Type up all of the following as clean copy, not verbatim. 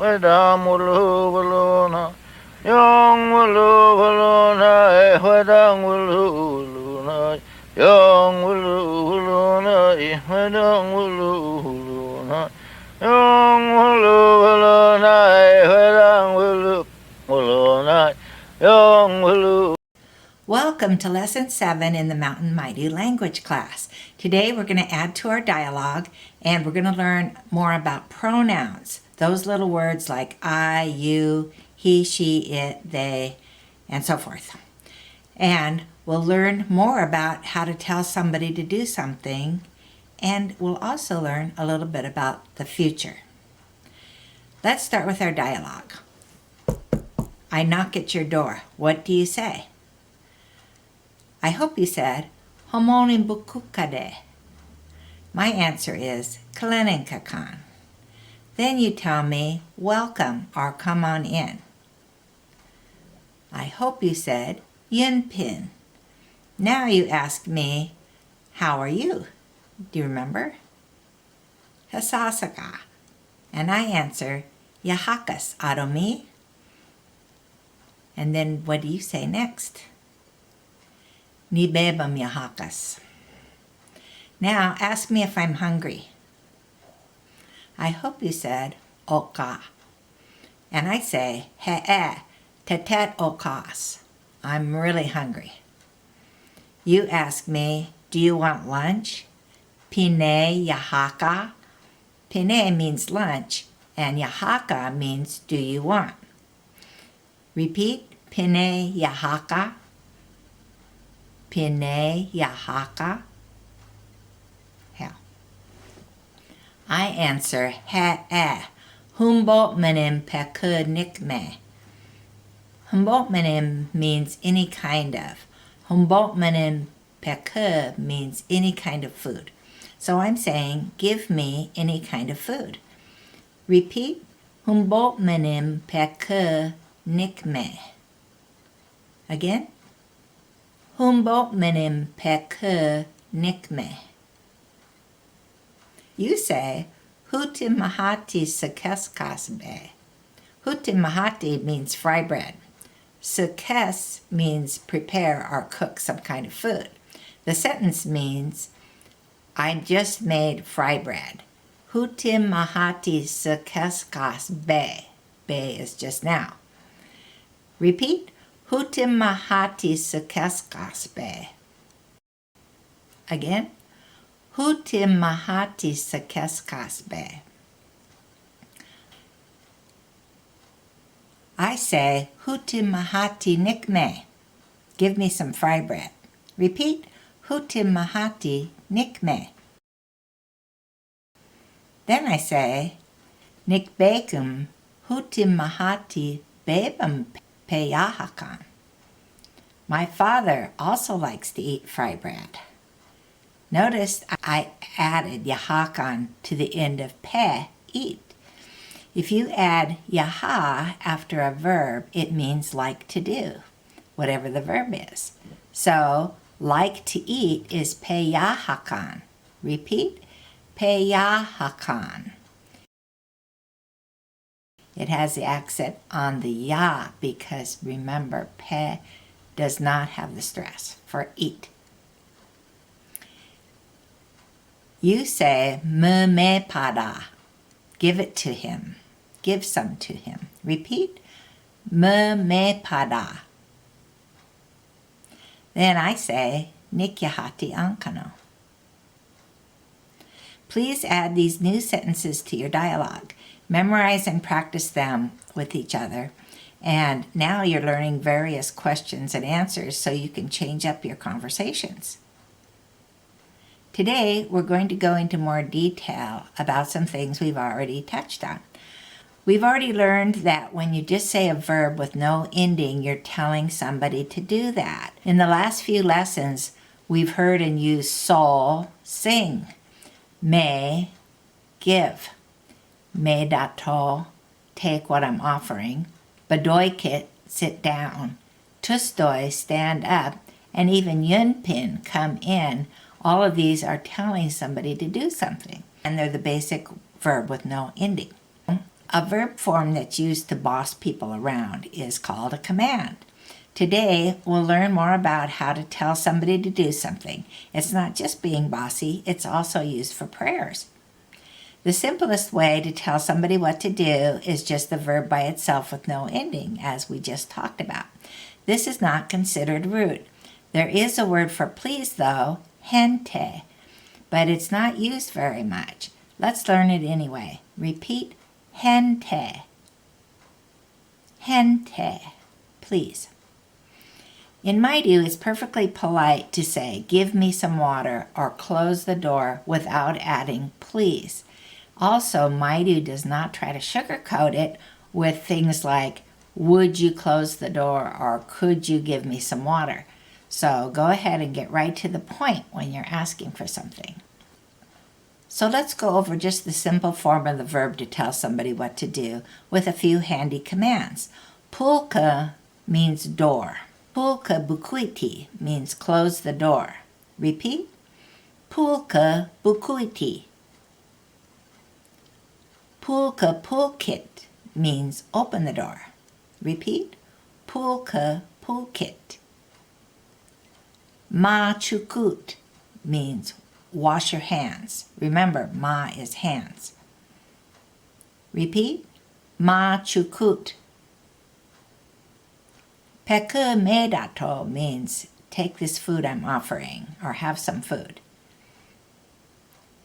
Wedam wulu wuluna. Young wulu wuluna, wedam wulu wuluna. Young wulu wuluna, wedam wulu wuluna. Young wulu wuluna, wedam wulu wuluna. Young wulu. Welcome to Lesson 7 in the Mountain Maidu language class. Today we're going to add to our dialogue and we're going to learn more about pronouns. Those little words like I, you, he, she, it, they, and so forth. And we'll learn more about how to tell somebody to do something, and we'll also learn a little bit about the future. Let's start with our dialogue. I knock at your door. What do you say? I hope you said, Homonin bukukade. My answer is, Kalenenkakan. Then you tell me, welcome or come on in. I hope you said, Yunpin. Now you ask me, how are you? Do you remember? Hasasaka. And I answer, Yahakas aromi. And then what do you say next? Nibebam yahakas. Now ask me if I'm hungry. I hope you said oka. And I say he'e tetet okas. I'm really hungry. You ask me, do you want lunch? Pine yahaka. Pine means lunch and yahaka means do you want. Repeat, pine yahaka. Pine yahaka. Hell. I answer he'e. Humboldt menim pekud nikme. Humboldt menim means any kind of. Humboldt menim pekud means any kind of food. So I'm saying, give me any kind of food. Repeat, Humboldt menim pekud nikme. Again. Humboldt menim pekud nikme. You say, Hutim mahati sakeskas be. Hutim mahati means fry bread. Sakes means prepare or cook some kind of food. The sentence means, I just made fry bread. Hutim mahati sakeskas be. Be is just now. Repeat. Hutim mahati sakeskas be. Again. Hutim mahati sakeskas be. I say, Hutim mahati nikme. Give me some fry bread. Repeat. Hutim mahati nikme. Then I say, Nikbekum hutim mahati bebam peyahakan. My father also likes to eat fry bread. Notice I added yahakan to the end of pe, eat. If you add yaha after a verb, it means like to do, whatever the verb is. So, like to eat is peyahakan. Repeat, peyahakan. It has the accent on the ya because remember, pe does not have the stress for eat. You say, me pada. Give it to him. Give some to him. Repeat, me pada. Then I say, nikyahati ankano. Please add these new sentences to your dialogue. Memorize and practice them with each other. And now you're learning various questions and answers so you can change up your conversations. Today, we're going to go into more detail about some things we've already touched on. We've already learned that when you just say a verb with no ending, you're telling somebody to do that. In the last few lessons, we've heard and used sol, sing, may, give, me dato, take what I'm offering, badoikit, sit down, tustoi, stand up, and even yunpin, come in. All of these are telling somebody to do something, and they're the basic verb with no ending. A verb form that's used to boss people around is called a command. Today, we'll learn more about how to tell somebody to do something. It's not just being bossy, it's also used for prayers. The simplest way to tell somebody what to do is just the verb by itself with no ending, as we just talked about. This is not considered rude. There is a word for please, though, gente, but it's not used very much. Let's learn it anyway. Repeat, gente. Gente, please. In Maidu, it's perfectly polite to say, give me some water, or close the door without adding please. Also, Maidu does not try to sugarcoat it with things like, would you close the door, or could you give me some water? So go ahead and get right to the point when you're asking for something. So let's go over just the simple form of the verb to tell somebody what to do with a few handy commands. Pulka means door. Pulka bukuiti means close the door. Repeat. Pulka bukuiti. Pulka pulkit means open the door. Repeat. Pulka pulkit. Ma chukut means wash your hands. Remember, ma is hands. Repeat. Ma chukut. Peku medato means take this food I'm offering, or have some food.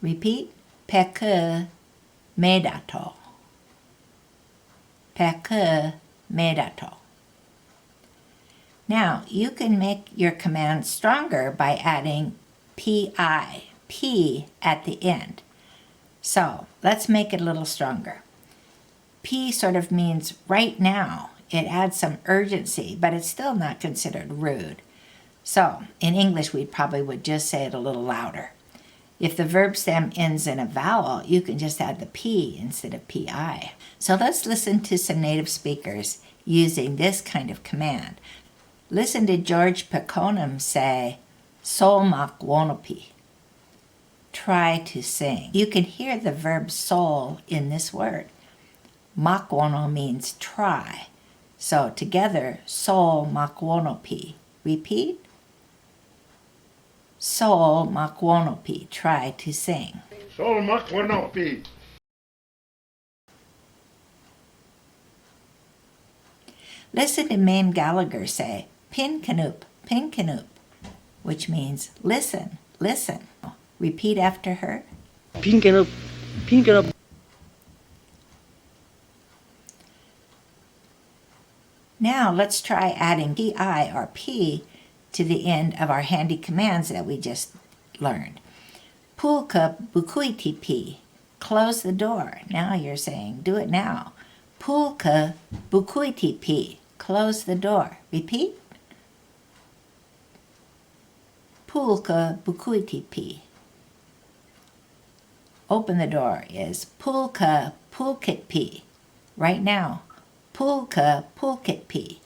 Repeat. Peku medato. Peku medato. Now, you can make your command stronger by adding pi, p at the end. So, let's make it a little stronger. P sort of means right now. It adds some urgency, but it's still not considered rude. So, in English, we probably would just say it a little louder. If the verb stem ends in a vowel, you can just add the P instead of PI. So let's listen to some native speakers using this kind of command. Listen to George Peconum say, "Sol mak wonopi." Try to sing. You can hear the verb sol in this word. Makwono means try. So together, sol makwonopi. Repeat. Sol makwonopi. Try to sing. Sol makwonopi. Listen to Mame Gallagher say, Pinkanoop, Pinkanoop, which means listen, listen. Repeat after her. Pinkanoop, Pinkanoop. Now let's try adding pi or p to the end of our handy commands that we just learned. Pulka bukuiti pi. Close the door. Now you're saying, do it now. Pulka bukuiti pi. Close the door. Repeat. Pulka bukuiti pi. Open the door is pulka pulkit pi. Right now. Pulka pulkit pi.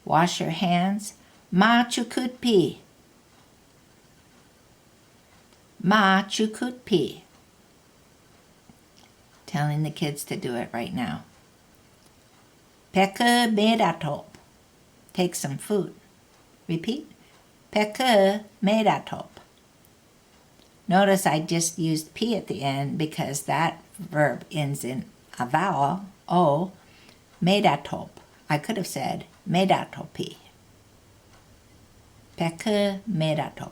Wash your hands. Ma chukútpi. Ma chukútpi. Telling the kids to do it right now. Peku medatop. Take some food. Repeat. Peku medatop. Notice I just used P at the end because that verb ends in a vowel, O, medatop. I could have said medatopi. Peku medatop.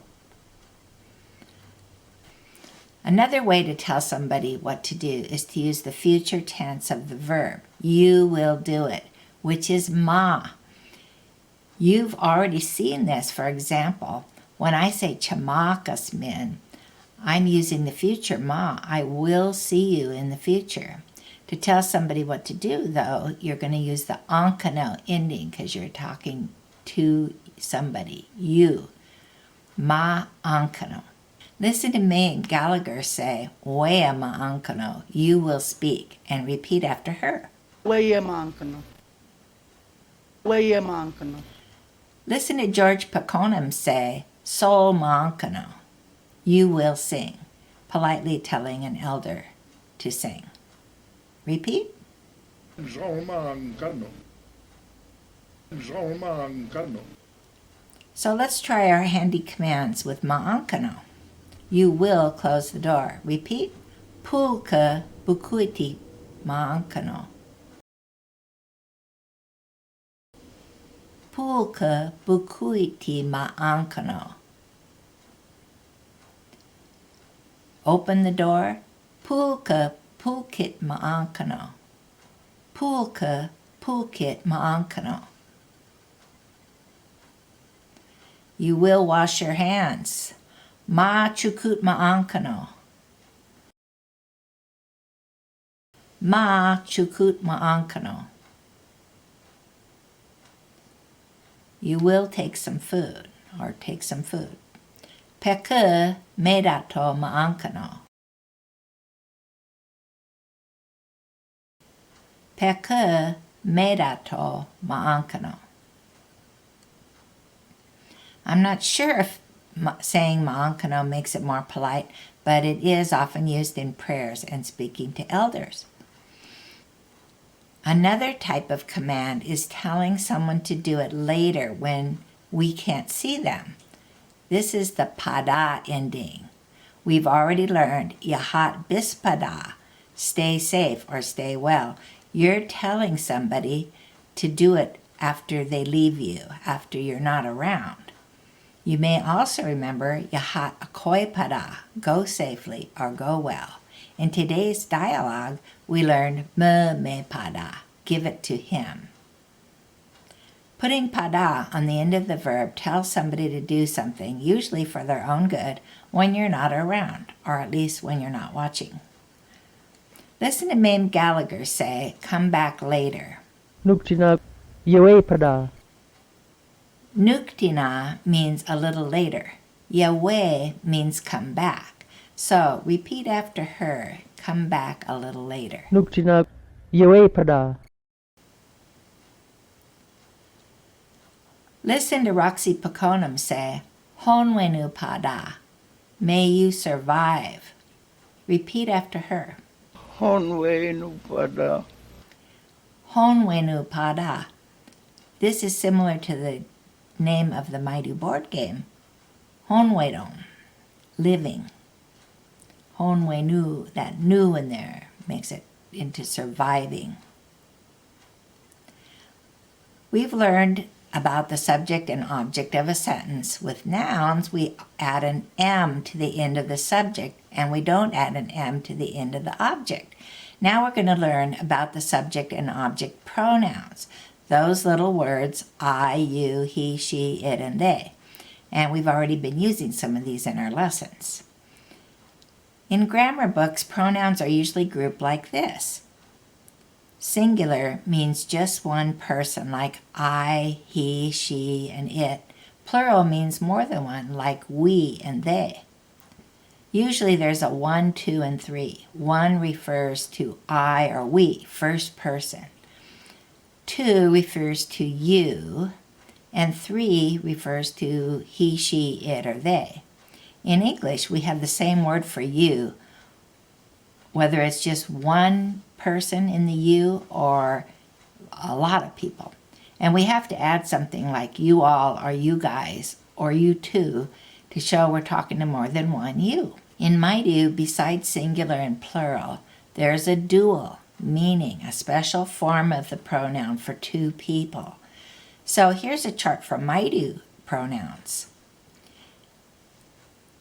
Another way to tell somebody what to do is to use the future tense of the verb. You will do it, which is ma. You've already seen this. For example, when I say chamakas min, I'm using the future ma. I will see you in the future. To tell somebody what to do, though, you're going to use the ankano ending because you're talking to somebody. You. Ma ankano. Listen to Mame Gallagher say, Wea ma ankano, you will speak, and repeat after her. Wea mankano. Wea mankano. Listen to George Peconum say, Sol ma ankano, you will sing. politely telling an elder to sing. Repeat. So let's try our handy commands with ma'ankano. You will close the door. Repeat. Pulka bukuiti ma'ankano. Pulka bukuiti ma'ankano. Open the door. Pulka pulkit ma'ankano. Pulka pulkit ma'ankano. You will wash your hands. Ma chukut ma'ankano. Ma chukut ma'ankano. You will take some food. Peka medato ma'ankano. Peka medato ma'ankano. I'm not sure if saying ma'ankano makes it more polite, but it is often used in prayers and speaking to elders. Another type of command is telling someone to do it later when we can't see them. This is the pada ending. We've already learned yahat bispada, stay safe or stay well. You're telling somebody to do it after they leave you, after you're not around. You may also remember yahat akoy pada, go safely or go well. In today's dialogue, we learned me pada, give it to him. Putting pada on the end of the verb tells somebody to do something, usually for their own good, when you're not around, or at least when you're not watching. Listen to Mame Gallagher say, come back later. Nuktina Yue Pada. Nuktina means a little later. Yahweh means come back. So repeat after her, come back a little later. Nuktina Yue Pada. Listen to Roxy Pakonam say, Honwenu pada, may you survive. Repeat after her. Honwenu Pada. Honwenu pada. This is similar to the name of the Maidu board game. Honwedon, living. Honwenu, that nu in there makes it into surviving. We've learned about the subject and object of a sentence. With nouns, we add an M to the end of the subject, and we don't add an M to the end of the object. Now we're going to learn about the subject and object pronouns. Those little words, I, you, he, she, it, and they. And we've already been using some of these in our lessons. In grammar books, pronouns are usually grouped like this. Singular means just one person, like I, he, she, and it. Plural means more than one, like we and they. Usually there's a 1, 2, and 3. 1 refers to I or we, first person. 2 refers to you, and 3 refers to he, she, it, or they. In English, we have the same word for you, whether it's just one person in the you or a lot of people. And we have to add something like you all or you guys or you two to show we're talking to more than one you. In Maidu, besides singular and plural, there's a dual, meaning a special form of the pronoun for two people. So here's a chart for Maidu pronouns.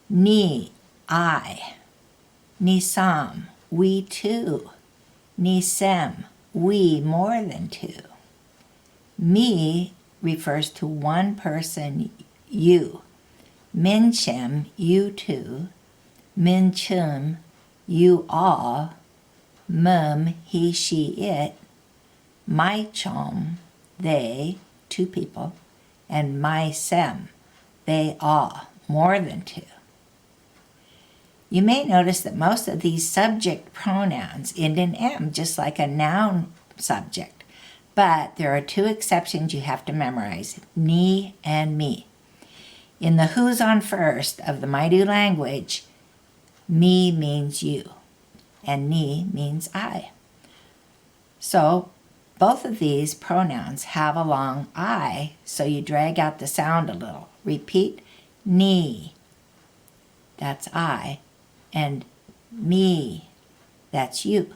Ni, I. Nisam, we two. Nisem, we more than two. Me refers to one person, you. Minchem, you two. Minchum, you all. Mum, he, she, it. Maichom, they, two people. And Maisem, they all, more than two. You may notice that most of these subject pronouns end in M, just like a noun subject. But there are two exceptions you have to memorize, ni and me. In the who's on first of the Maidu language, Me means you, and ni means I. So both of these pronouns have a long I, so you drag out the sound a little. Repeat, ni, that's I, and me, that's you.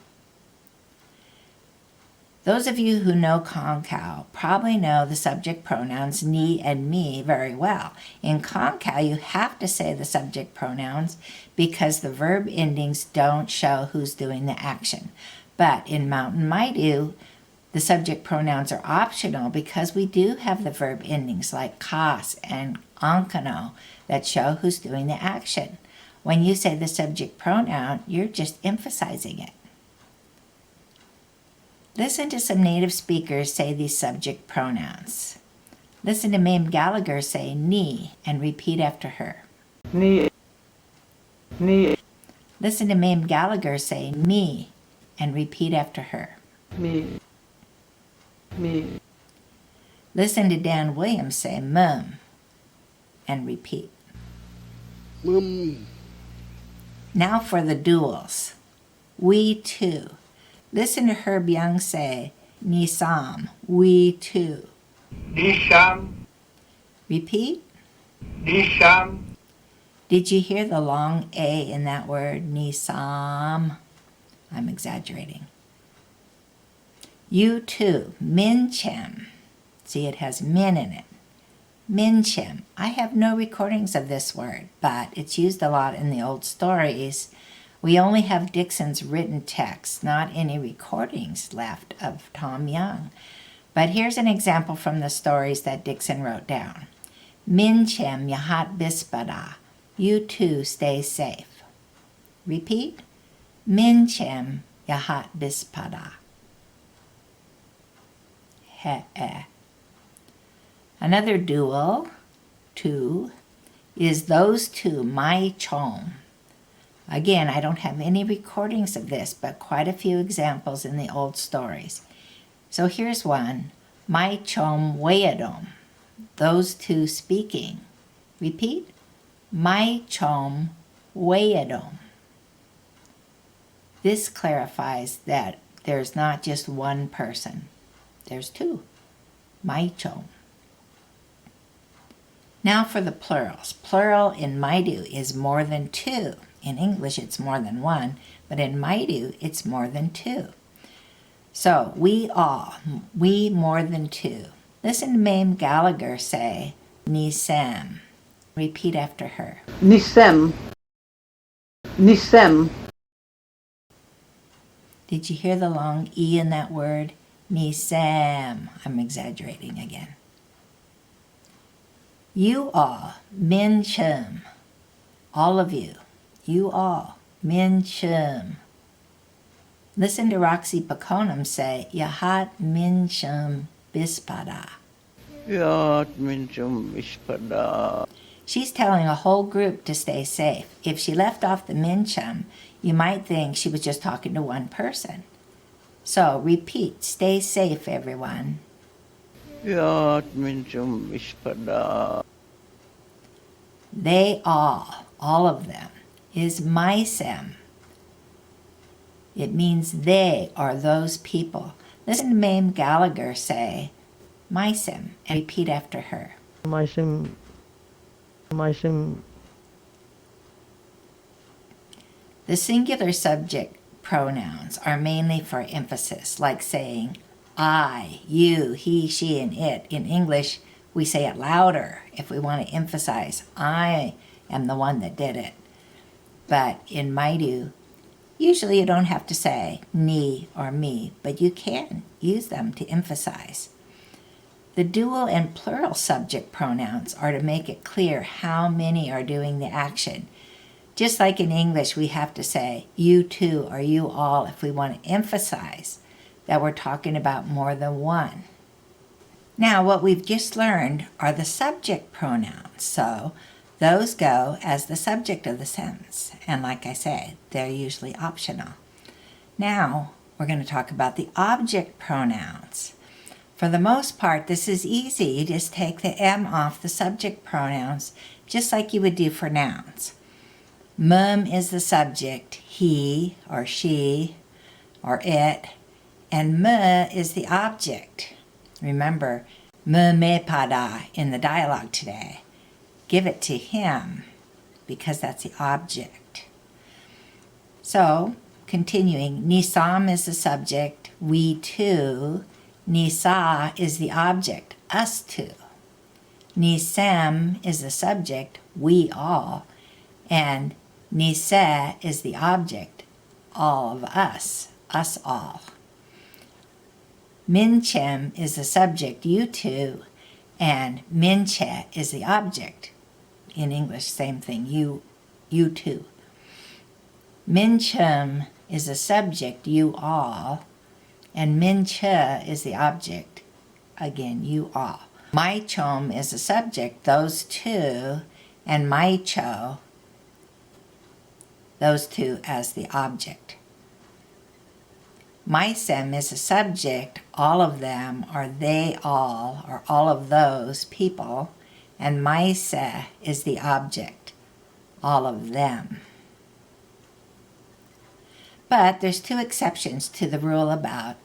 Those of you who know Concow probably know the subject pronouns ni and me very well. In Concow, you have to say the subject pronouns because the verb endings don't show who's doing the action. But in Mountain Maidu, the subject pronouns are optional because we do have the verb endings like kas and ankano that show who's doing the action. When you say the subject pronoun, you're just emphasizing it. Listen to some native speakers say these subject pronouns. Listen to Mame Gallagher say ni and repeat after her. Ni. Listen to Mame Gallagher say me and repeat after her. Me. Listen to Dan Williams say mum and repeat. Mum. Now for the duals. We too. Listen to Herb Young say nisam, we too. Nisham. Repeat. Nisham. Did you hear the long A in that word, nisam? I'm exaggerating. You too, minchem. See, it has min in it. Minchem. I have no recordings of this word, but it's used a lot in the old stories. We only have Dixon's written text, not any recordings left of Tom Young. But here's an example from the stories that Dixon wrote down. Minchem yahat bispada. You too stay safe. Repeat. Minchem yahat bispada. He. Another dual, two, is those two, my chom. Again, I don't have any recordings of this, but quite a few examples in the old stories. So here's one, my chom wayadom, those two speaking. Repeat, my chom wayadom. This clarifies that there's not just one person, there's two, my chom. Now for the plurals. Plural in Maidu is more than two. In English, it's more than one, but in Maidu, it's more than two. So, we all, we more than two. Listen to Mame Gallagher say, nisem. Repeat after her. Nisem. Did you hear the long E in that word? Nisem. I'm exaggerating again. You all, minchem. All of you. You all, minchem. Listen to Roxy Pakonam say, yahat minchem bispada. Yahat minchem bispada. She's telling a whole group to stay safe. If she left off the minchem, you might think she was just talking to one person. So repeat, stay safe, everyone. Yahat minchem bispada. They all of them, is maisem. It means they are those people. Listen to Mame Gallagher say, maisem, and repeat after her. Maisem. The singular subject pronouns are mainly for emphasis, like saying I, you, he, she, and it. In English, we say it louder if we want to emphasize I am the one that did it. But in Maidu, usually you don't have to say ni or me, but you can use them to emphasize. The dual and plural subject pronouns are to make it clear how many are doing the action. Just like in English, we have to say you too or you all if we want to emphasize that we're talking about more than one. Now, what we've just learned are the subject pronouns, so those go as the subject of the sentence. And like I say, they're usually optional. Now, we're going to talk about the object pronouns. For the most part, this is easy. You just take the M off the subject pronouns, just like you would do for nouns. Mum is the subject, he or she or it, and me is the object. Remember, me pada in the dialogue today. Give it to him because that's the object. So, continuing, Nisam is the subject, we too. Nisa is the object, us too. Nisem is the subject, we all. And Nise is the object, all of us all. Minchem is the subject, you two, and minche is the object. In English, same thing, you two. Minchem is the subject, you all, and minche is the object, again, you all. Maichom is the subject, those two, and maicho, those two as the object. Maisem is the subject, all of them, or they all, or all of those people, and maise is the object, all of them. But there's two exceptions to the rule about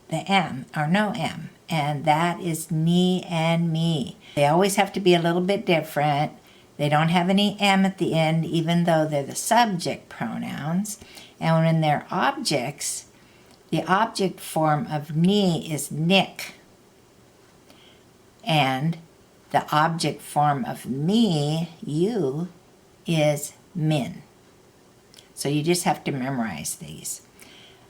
the M, or no M, and that is ni and me. They always have to be a little bit different. They don't have any M at the end, even though they're the subject pronouns. And when they're objects, the object form of ni is nick, and the object form of me, you, is min. So you just have to memorize these.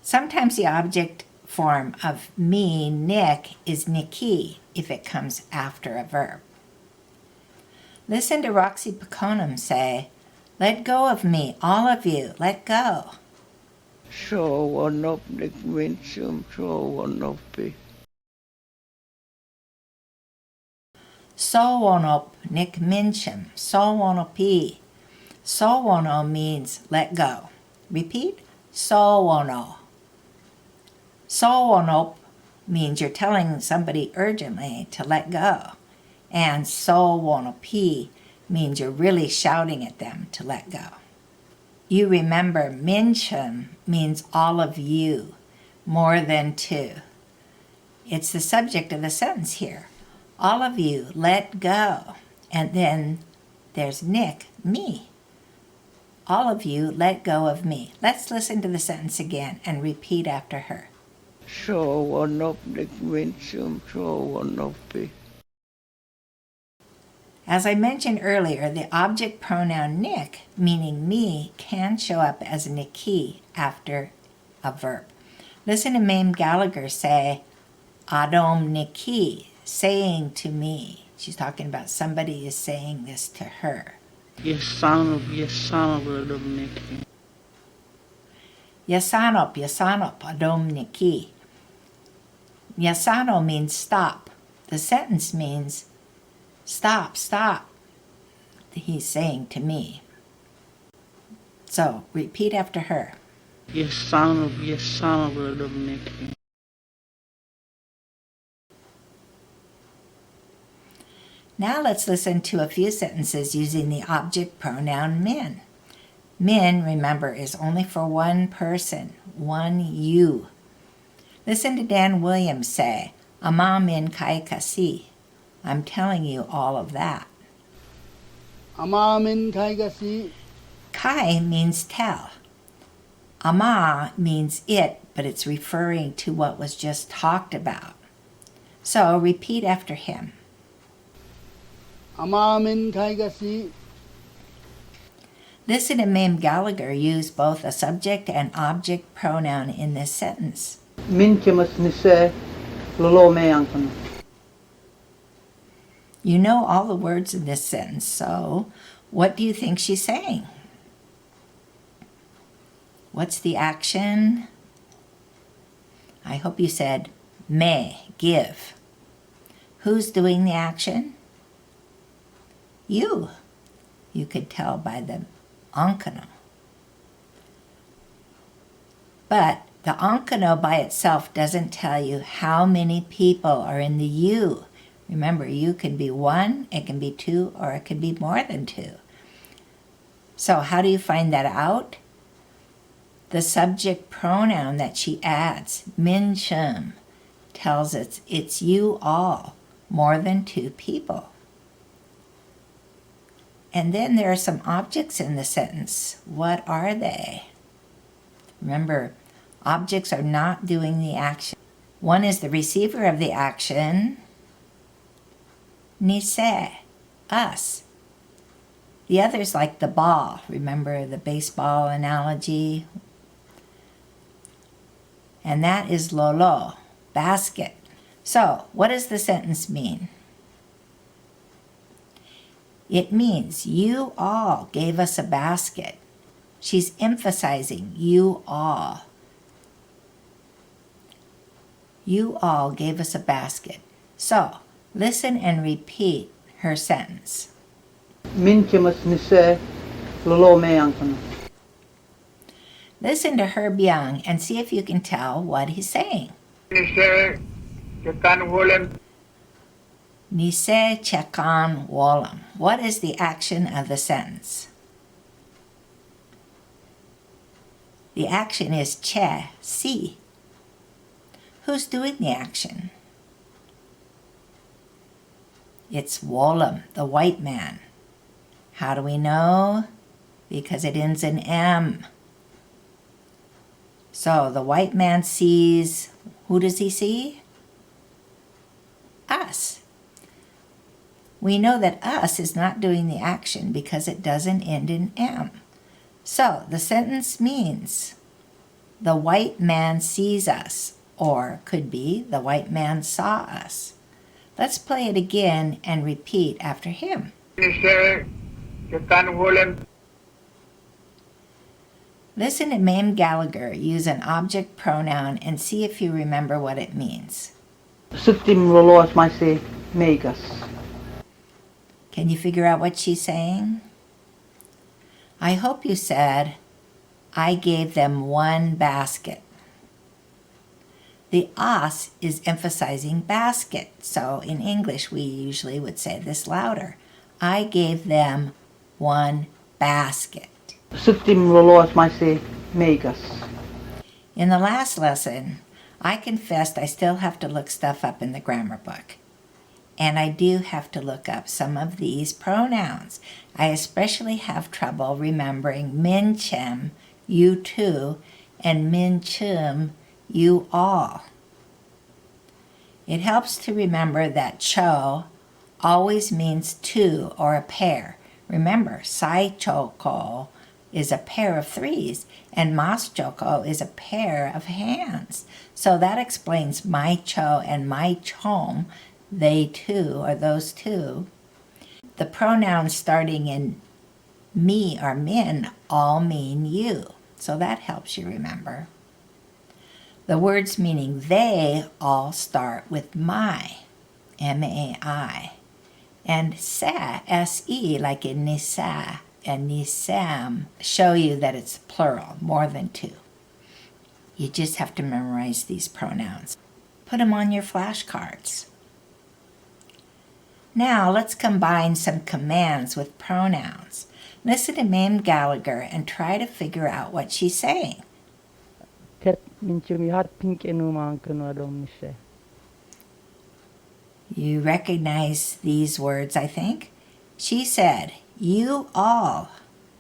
Sometimes the object form of me, nick, is niki if it comes after a verb. Listen to Roxy Paconum say, "Let go of me, all of you, let go." Showanop nikminchum showanopi. Sowonop nik minchim, sowonopi. Sowono means let go. Repeat, sowono. Sowonop means you're telling somebody urgently to let go. And sowonopi means you're really shouting at them to let go. You remember minchim means all of you, more than two. It's the subject of the sentence here. All of you, let go. And then there's nick, me. All of you, let go of me. Let's listen to the sentence again and repeat after her. Showanop nikminchum showanopi. As I mentioned earlier, the object pronoun nick, meaning me, can show up as niki after a verb. Listen to Mame Gallagher say, Adom niki, saying to me. She's talking about somebody is saying this to her. Yasanop Yasanop, adom niki. Yasano means stop. The sentence means stop. He's saying to me. So, repeat after her. Yasanop Now let's listen to a few sentences using the object pronoun min. Min, remember, is only for one person, one you. Listen to Dan Williams say, Ama min kai kasi. I'm telling you all of that. Amamin kaigasi. Kai means tell. Ama means it, but it's referring to what was just talked about. So repeat after him. Amamin kaigasi. Listen to Mame Gallagher use both a subject and object pronoun in this sentence. Minchimus nise lolo meyankan. You know all the words in this sentence, so what do you think she's saying? What's the action? I hope you said me, give. Who's doing the action? You. You could tell by the onkano. But the onkano by itself doesn't tell you how many people are in the you. Remember, you can be one, it can be two, or it can be more than two. So how do you find that out? The subject pronoun that she adds, min chum, tells us it's you all, more than two people. And then there are some objects in the sentence. What are they? Remember, objects are not doing the action. One is the receiver of the action, nise, us. The other's like the ball. Remember the baseball analogy? And that is lolo, basket. So, what does the sentence mean? It means you all gave us a basket. She's emphasizing you all. You all gave us a basket. So, listen and repeat her sentence. Minchimus nise lolo me angkano. Listen to Herb Young and see if you can tell what he's saying. Nise chekan wolam. What is the action of the sentence? The action is che, see. Who's doing the action? It's wolam, the white man. How do we know? Because it ends in M. So the white man sees, who does he see? Us. We know that us is not doing the action because it doesn't end in M. So the sentence means the white man sees us, or could be the white man saw us. Let's play it again and repeat after him. Listen to Mame Gallagher use an object pronoun and see if you remember what it means. Suttim lolo maise megas. Can you figure out what she's saying? I hope you said, I gave them one basket. The as is emphasizing basket, so in English we usually would say this louder. I gave them one basket. Suttim lolo maise megas. In the last lesson, I confessed I still have to look stuff up in the grammar book. And I do have to look up some of these pronouns. I especially have trouble remembering min chem, you too, and min chum, you all. It helps to remember that cho always means two or a pair. Remember, sai choko is a pair of threes, and mas choko is a pair of hands. So that explains my cho and my chom, they two, or those two. The pronouns starting in me or min all mean you. So that helps you remember. The words meaning they all start with my, M-A-I. And sa, S-E, like in nisa and nisam, show you that it's plural, more than two. You just have to memorize these pronouns. Put them on your flashcards. Now let's combine some commands with pronouns. Listen to Mame Gallagher and try to figure out what she's saying. You recognize these words, I think. She said, you all,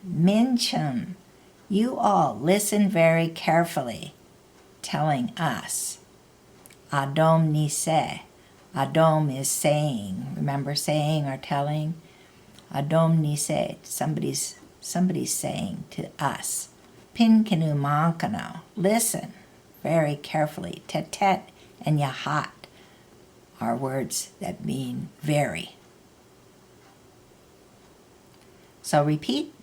minchum, you all listen very carefully, telling us. Adom nise. Adom is saying. Remember saying or telling? Adom nise. Somebody's saying to us. Pinkanu mankano. Listen very carefully. Tetet and yahat are words that mean very. So repeat.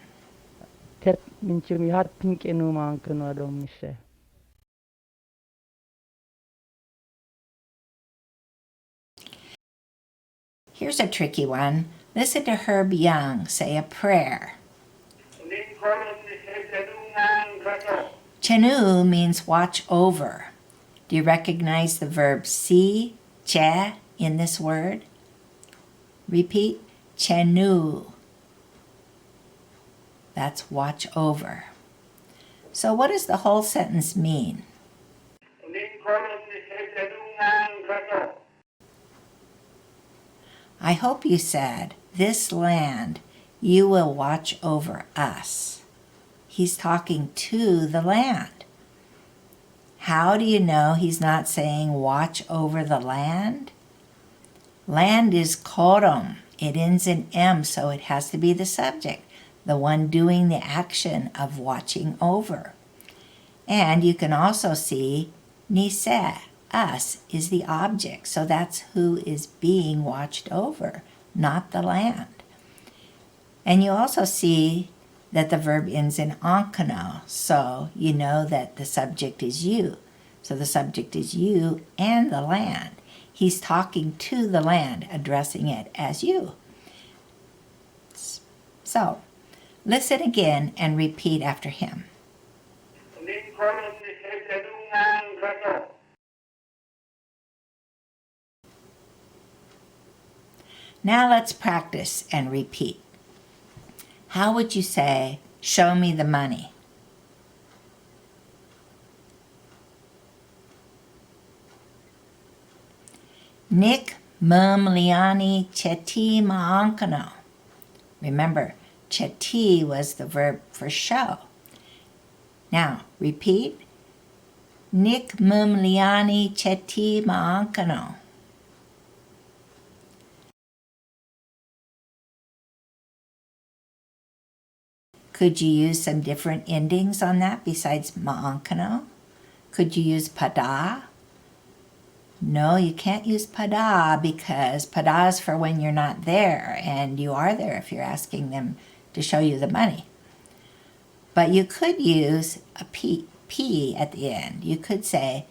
Tet minchum yahat pinkanu mankano adom nise. Here's a tricky one. Listen to Herb Young say a prayer. Chenu means watch over. Do you recognize the verb see, che in this word? Repeat, chenu. That's watch over. So what does the whole sentence mean? I hope you said, this land, you will watch over us. He's talking to the land. How do you know he's not saying watch over the land? Land is korom. It ends in M, so it has to be the subject, the one doing the action of watching over. And you can also see nise, us, is the object, so that's who is being watched over, not the land. And you also see that the verb ends in onkano, so you know that the subject is you. So the subject is you and the land. He's talking to the land, addressing it as you. So, listen again and repeat after him. Now let's practice and repeat. How would you say, show me the money? Nick mumliani cheti maankano. Remember, cheti was the verb for show. Now, repeat. Nick mumliani cheti maankano. Could you use some different endings on that besides maankano? Could you use pada? No, you can't use pada because pada is for when you're not there, and you are there if you're asking them to show you the money. But you could use a p at the end. You could say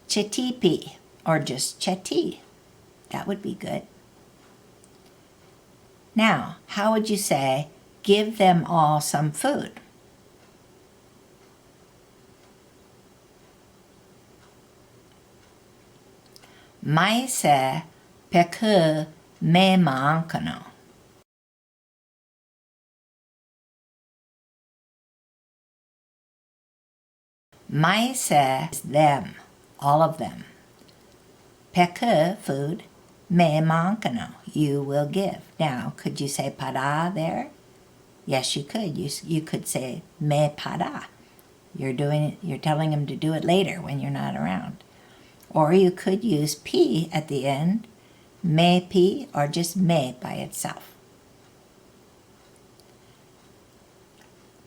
chetipi or just cheti. That would be good. Now, how would you say, give them all some food? Maise peku me maankano. Maise is them, all of them. Peku, food. Me maankano, you will give. Now, could you say pada there? Yes, you could. You could say me pada. You're telling him to do it later when you're not around. Or you could use p at the end, me p, or just me by itself.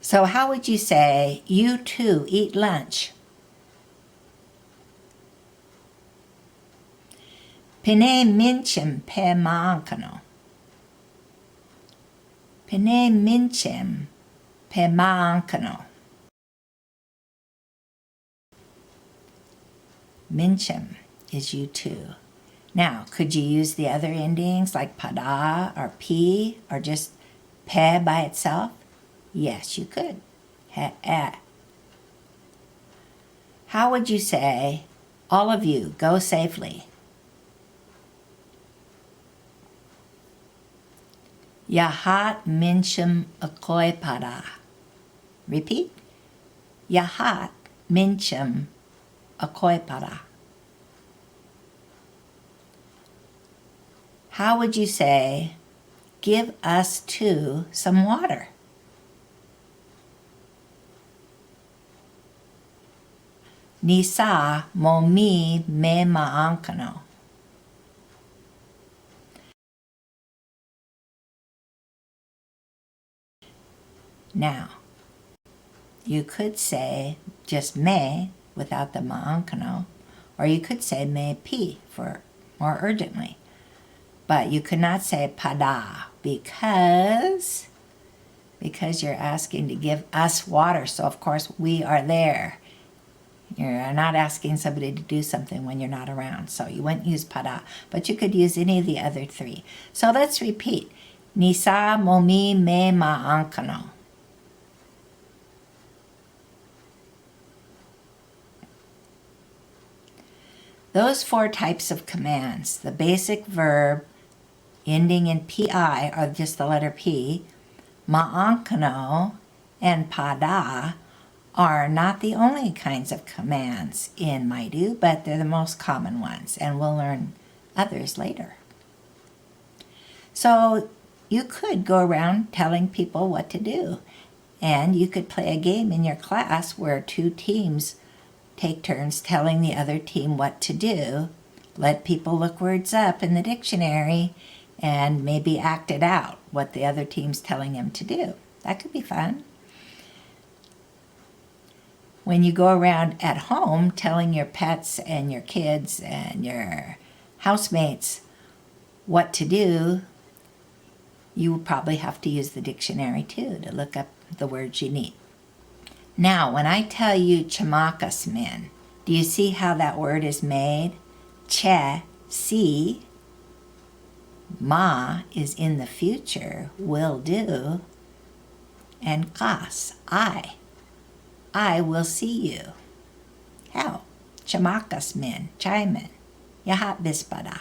So how would you say, you too eat lunch? Pine minchim pe maankano. Pine minchim pe maankano. Minchim is you too. Now, could you use the other endings like pada or p or just pe by itself? Yes, you could. He, How would you say, all of you, go safely? Yahat minchim akoy pada. Repeat. Yahat minchim akoy pada. How would you say, give us too some water? Nisa momi me maankano. Now, you could say just me without the maankano, or you could say me pi for more urgently. But you could not say pada because you're asking to give us water. So of course we are there. You're not asking somebody to do something when you're not around. So you wouldn't use pada, but you could use any of the other three. So let's repeat. Nisa momi me maankano. Those four types of commands, the basic verb ending in pi, or just the letter p, maankano, and pada are not the only kinds of commands in Maidu, but they're the most common ones, and we'll learn others later. So you could go around telling people what to do, and you could play a game in your class where two teams take turns telling the other team what to do. Let people look words up in the dictionary and maybe act it out, what the other team's telling them to do. That could be fun. When you go around at home telling your pets and your kids and your housemates what to do, you will probably have to use the dictionary too to look up the words you need. Now, when I tell you chamakas min, do you see how that word is made? Che, see. Ma is in the future, will do. And kas, I will see you. How? Chamakas min, chaimin. Yahat bispada.